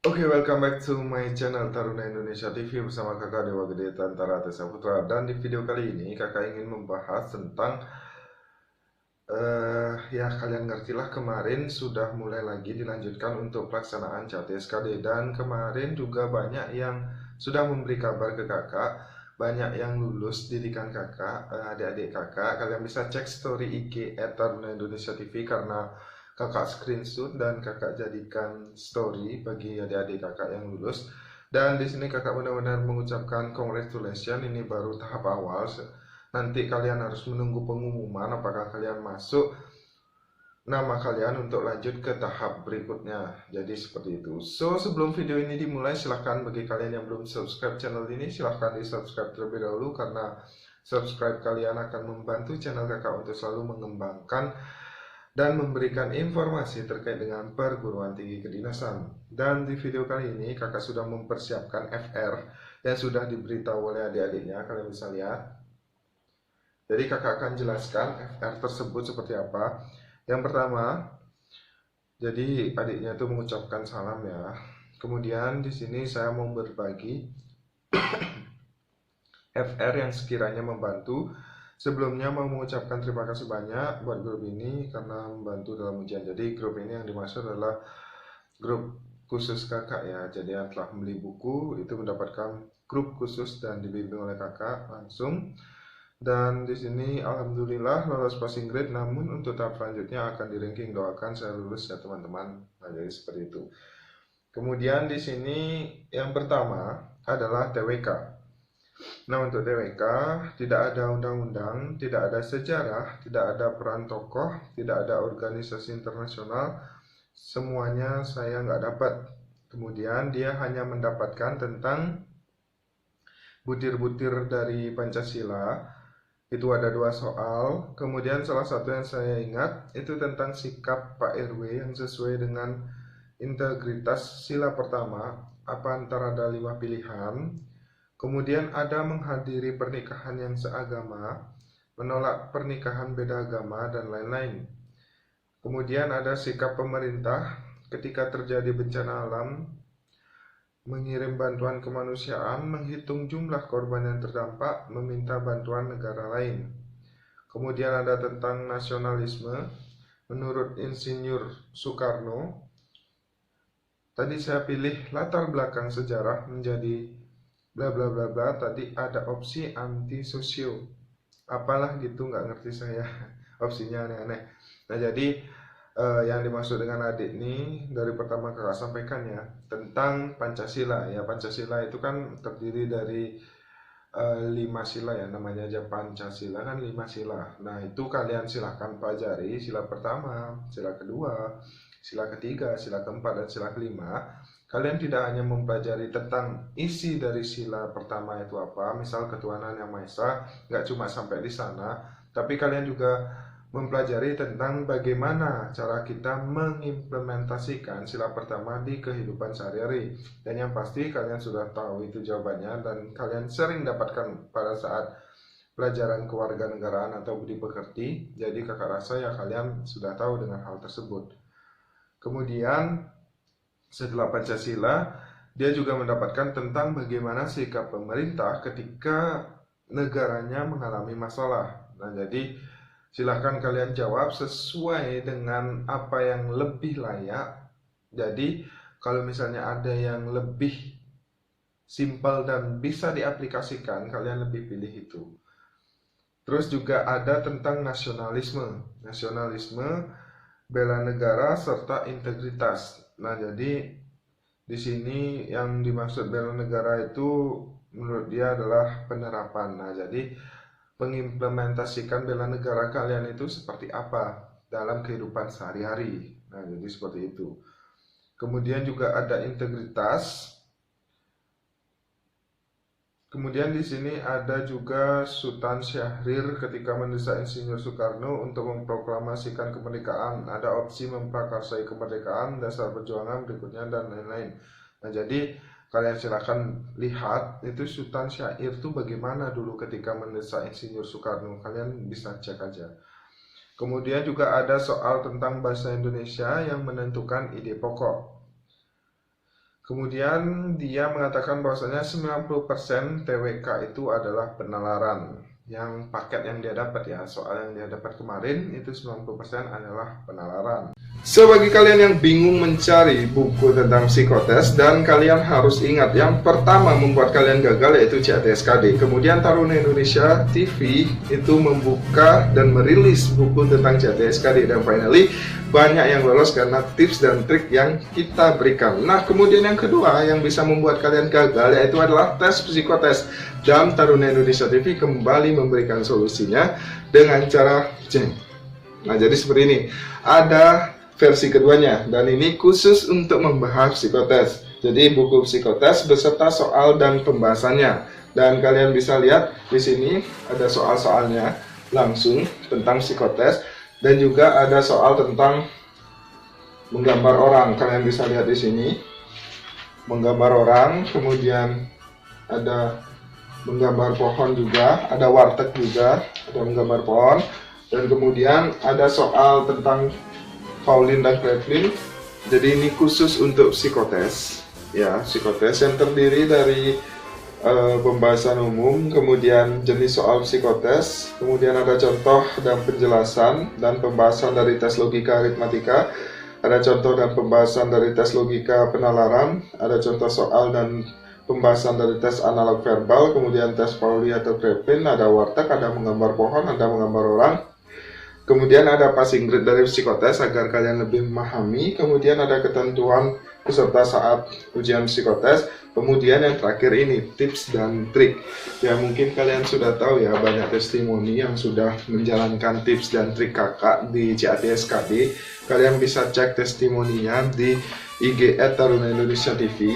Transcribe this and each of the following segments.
Oke, welcome back to my channel Taruna Indonesia TV bersama kakak Dewa Gede Tantara Tessa Putra. Dan di video kali ini kakak ingin membahas tentang ya kalian ngertilah, kemarin sudah mulai lagi dilanjutkan untuk pelaksanaan CAT SKD. Dan kemarin juga banyak yang sudah memberi kabar ke kakak, banyak yang lulus didikan kakak, adik-adik kakak. Kalian bisa cek story IG @Taruna Indonesia TV karena kakak screenshot dan kakak jadikan story bagi adik-adik kakak yang lulus. Dan di sini kakak benar-benar mengucapkan congratulations, ini baru tahap awal. Nanti kalian harus menunggu pengumuman apakah kalian masuk nama kalian untuk lanjut ke tahap berikutnya. Jadi seperti itu. So, sebelum video ini dimulai, silahkan bagi kalian yang belum subscribe channel ini, silahkan di subscribe terlebih dahulu, karena subscribe kalian akan membantu channel kakak untuk selalu mengembangkan dan memberikan informasi terkait dengan perguruan tinggi kedinasan. Dan di video kali ini kakak sudah mempersiapkan FR yang sudah diberitahu oleh adik-adiknya, kalian bisa lihat. Jadi kakak akan jelaskan FR tersebut seperti apa. Yang pertama, jadi adiknya itu mengucapkan salam ya. Kemudian di sini saya mau berbagi FR yang sekiranya membantu. Sebelumnya mau mengucapkan terima kasih banyak buat grup ini karena membantu dalam ujian. Jadi grup ini yang dimaksud adalah grup khusus kakak ya. Jadi yang telah membeli buku itu mendapatkan grup khusus dan dibimbing oleh kakak langsung. Dan di sini alhamdulillah lolos passing grade, namun untuk tahap selanjutnya akan di ranking. Doakan saya lulus ya teman-teman. Nah, jadi seperti itu. Kemudian di sini yang pertama adalah TWK. Nah, untuk TWK tidak ada undang-undang, tidak ada sejarah, tidak ada peran tokoh, tidak ada organisasi internasional, semuanya saya nggak dapat. Kemudian dia hanya mendapatkan tentang butir-butir dari Pancasila. Itu ada 2 soal. Kemudian salah satu yang saya ingat itu tentang sikap Pak RW yang sesuai dengan integritas sila pertama, apa antara ada 5 pilihan. Kemudian ada menghadiri pernikahan yang seagama, menolak pernikahan beda agama, dan lain-lain. Kemudian ada sikap pemerintah ketika terjadi bencana alam, mengirim bantuan kemanusiaan, menghitung jumlah korban yang terdampak, meminta bantuan negara lain. Kemudian ada tentang nasionalisme, menurut Insinyur Soekarno. Tadi saya pilih latar belakang sejarah menjadi bla bla bla bla. Tadi ada opsi anti sosio, apalah gitu, nggak ngerti saya. Opsinya aneh-aneh. Nah, jadi yang dimaksud dengan adik ini dari pertama kakak sampaikan ya tentang Pancasila ya. Pancasila itu kan terdiri dari 5 sila ya, namanya aja Pancasila kan 5 sila. Nah, itu kalian silahkan pelajari sila pertama, sila kedua, sila ketiga, sila keempat, dan sila kelima. Kalian tidak hanya mempelajari tentang isi dari sila pertama itu apa, misal ketuhanan yang Maha Esa, nggak cuma sampai di sana, tapi kalian juga mempelajari tentang bagaimana cara kita mengimplementasikan sila pertama di kehidupan sehari-hari. Dan yang pasti kalian sudah tahu itu jawabannya dan kalian sering dapatkan pada saat pelajaran kewarganegaraan atau budi pekerti. Jadi kakak rasa ya kalian sudah tahu dengan hal tersebut. Kemudian setelah Pancasila, dia juga mendapatkan tentang bagaimana sikap pemerintah ketika negaranya mengalami masalah. Nah, jadi silahkan kalian jawab sesuai dengan apa yang lebih layak. Jadi kalau misalnya ada yang lebih simpel dan bisa diaplikasikan, kalian lebih pilih itu. Terus juga ada tentang nasionalisme. Nasionalisme, bela negara, serta integritas. Nah, jadi di sini yang dimaksud bela negara itu menurut dia adalah penerapan. Nah, jadi mengimplementasikan bela negara kalian itu seperti apa dalam kehidupan sehari-hari. Nah, jadi seperti itu. Kemudian juga ada integritas. Kemudian di sini ada juga Sultan Syahrir ketika mendesak Insinyur Soekarno untuk memproklamasikan kemerdekaan. Ada opsi memprakarsai kemerdekaan, dasar perjuangan berikutnya, dan lain-lain. Nah, jadi kalian silahkan lihat itu Sultan Syahrir itu bagaimana dulu ketika mendesak Insinyur Soekarno. Kalian bisa cek aja. Kemudian juga ada soal tentang bahasa Indonesia yang menentukan ide pokok. Kemudian dia mengatakan bahwasanya 90% TWK itu adalah penalaran. Yang paket yang dia dapat ya, soal yang dia dapat kemarin itu 90% adalah penalaran. So, bagi kalian yang bingung mencari buku tentang psikotes, dan kalian harus ingat, yang pertama membuat kalian gagal yaitu CATSKD. Kemudian Taruna Indonesia TV itu membuka dan merilis buku tentang CATSKD, dan finally banyak yang lolos karena tips dan trik yang kita berikan. Nah, kemudian yang kedua yang bisa membuat kalian gagal yaitu adalah tes psikotes, dan Taruna Indonesia TV kembali memberikan solusinya dengan cara jeng. Nah, jadi seperti ini, ada versi keduanya, dan ini khusus untuk membahas psikotes. Jadi buku psikotes beserta soal dan pembahasannya. Dan kalian bisa lihat di sini ada soal-soalnya langsung tentang psikotes, dan juga ada soal tentang menggambar orang. Kalian bisa lihat di sini menggambar orang, kemudian ada menggambar pohon juga, ada warteg juga, ada menggambar pohon, dan kemudian ada soal tentang Pauline dan Cleveland. Jadi ini khusus untuk psikotes ya, psikotes yang terdiri dari pembahasan umum, kemudian jenis soal psikotes, kemudian ada contoh dan penjelasan dan pembahasan dari tes logika aritmatika, ada contoh dan pembahasan dari tes logika penalaran, ada contoh soal dan pembahasan dari tes analog verbal, kemudian tes Pauli atau Krepin, ada warteg, ada menggambar pohon, ada menggambar orang. Kemudian ada passing grade dari psikotes agar kalian lebih memahami. Kemudian ada ketentuan peserta saat ujian psikotes. Kemudian yang terakhir ini tips dan trik. Ya, mungkin kalian sudah tahu ya, banyak testimoni yang sudah menjalankan tips dan trik kakak di CATSKD. Kalian bisa cek testimoninya di IG @Taruna Indonesia TV.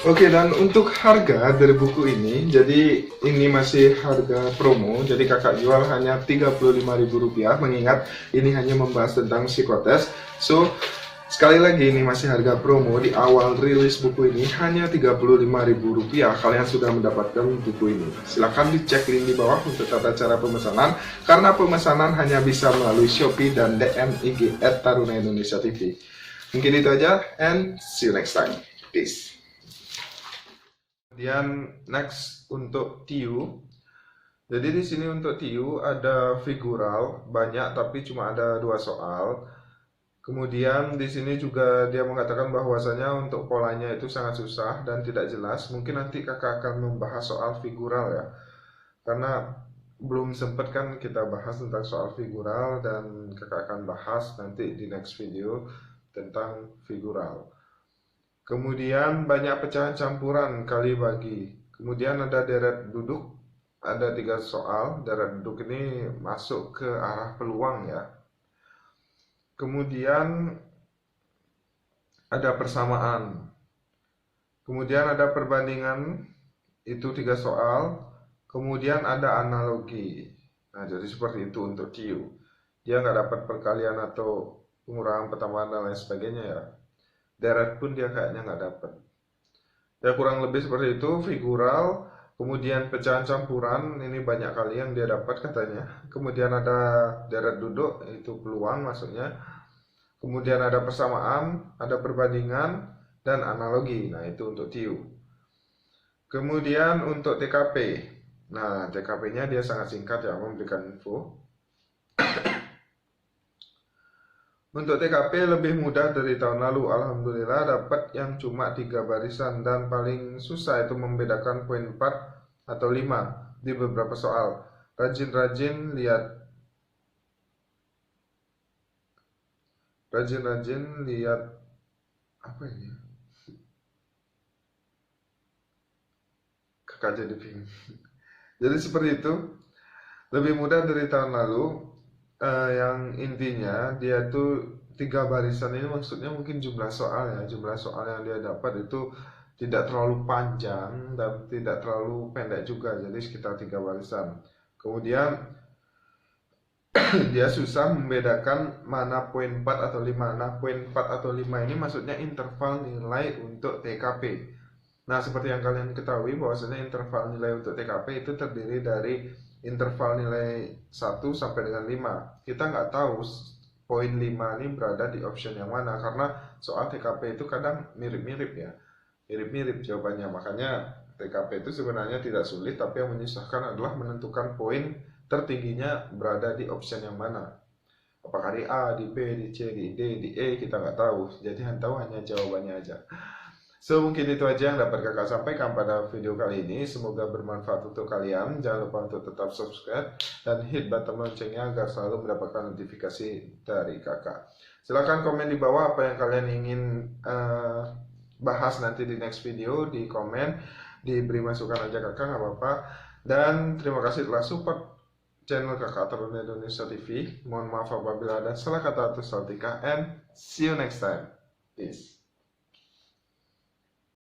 Oke, dan untuk harga dari buku ini, jadi ini masih harga promo, jadi kakak jual hanya Rp35.000, mengingat ini hanya membahas tentang psikotes. So, sekali lagi ini masih harga promo, di awal rilis buku ini hanya Rp35.000, kalian sudah mendapatkan buku ini. Silahkan dicek link di bawah untuk tata cara pemesanan, karena pemesanan hanya bisa melalui Shopee dan DM IG @Taruna Indonesia TV. Mungkin itu aja, and see you next time. Peace. Kemudian next untuk TIU. Jadi di sini untuk TIU ada figural banyak, tapi cuma ada 2 soal. Kemudian di sini juga dia mengatakan bahwasanya untuk polanya itu sangat susah dan tidak jelas. Mungkin nanti kakak akan membahas soal figural ya, karena belum sempat kan kita bahas tentang soal figural, dan kakak akan bahas nanti di next video tentang figural. Kemudian banyak pecahan campuran kali bagi. Kemudian ada deret duduk, ada 3 soal. Deret duduk ini masuk ke arah peluang ya. Kemudian ada persamaan. Kemudian ada perbandingan, itu 3 soal. Kemudian ada analogi. Nah, jadi seperti itu untuk TIU. Dia nggak dapat perkalian atau pengurangan, pertambahan, dan lain sebagainya ya. Deret pun dia kayaknya nggak dapat. Ya, kurang lebih seperti itu figural. Kemudian pecahan campuran ini banyak kali yang dia dapat katanya. Kemudian ada deret duduk, itu peluang maksudnya. Kemudian ada persamaan, ada perbandingan, dan analogi. Nah, itu untuk TIU. Kemudian untuk TKP. Nah, TKP-nya dia sangat singkat ya, memberikan info. Untuk TKP lebih mudah dari tahun lalu, alhamdulillah dapat yang cuma 3 barisan, dan paling susah itu membedakan poin 4 atau 5 di beberapa soal. Rajin-rajin lihat apa ini? Kakak jadi bingung. Jadi seperti itu, lebih mudah dari tahun lalu. Yang intinya dia tuh 3 barisan ini maksudnya mungkin jumlah soal ya, jumlah soal yang dia dapat itu tidak terlalu panjang dan tidak terlalu pendek juga, jadi sekitar 3 barisan. Kemudian dia susah membedakan mana poin 4 atau 5. Nah, poin 4 atau 5 ini maksudnya interval nilai untuk TKP. Nah, seperti yang kalian ketahui bahwasanya interval nilai untuk TKP itu terdiri dari interval nilai 1 sampai dengan 5. Kita nggak tahu poin 5 ini berada di option yang mana, karena soal TKP itu kadang mirip-mirip ya. mirip-mirip jawabannya. Makanya TKP itu sebenarnya tidak sulit, tapi yang menyusahkan adalah menentukan poin tertingginya berada di option yang mana. Apakah di A, di B, di C, di D, di E, kita nggak tahu. Jadi yang tahu hanya jawabannya aja. So, mungkin itu aja yang dapat kakak sampaikan pada video kali ini. Semoga bermanfaat untuk kalian. Jangan lupa untuk tetap subscribe dan hit button loncengnya agar selalu mendapatkan notifikasi dari kakak. Silahkan komen di bawah apa yang kalian ingin bahas nanti di next video. Di komen, diberi masukan aja kakak, nggak apa-apa. Dan terima kasih telah support channel Kakak Taruna Indonesia TV. Mohon maaf apabila ada salah kata atau salah tingkah, and see you next time. Peace.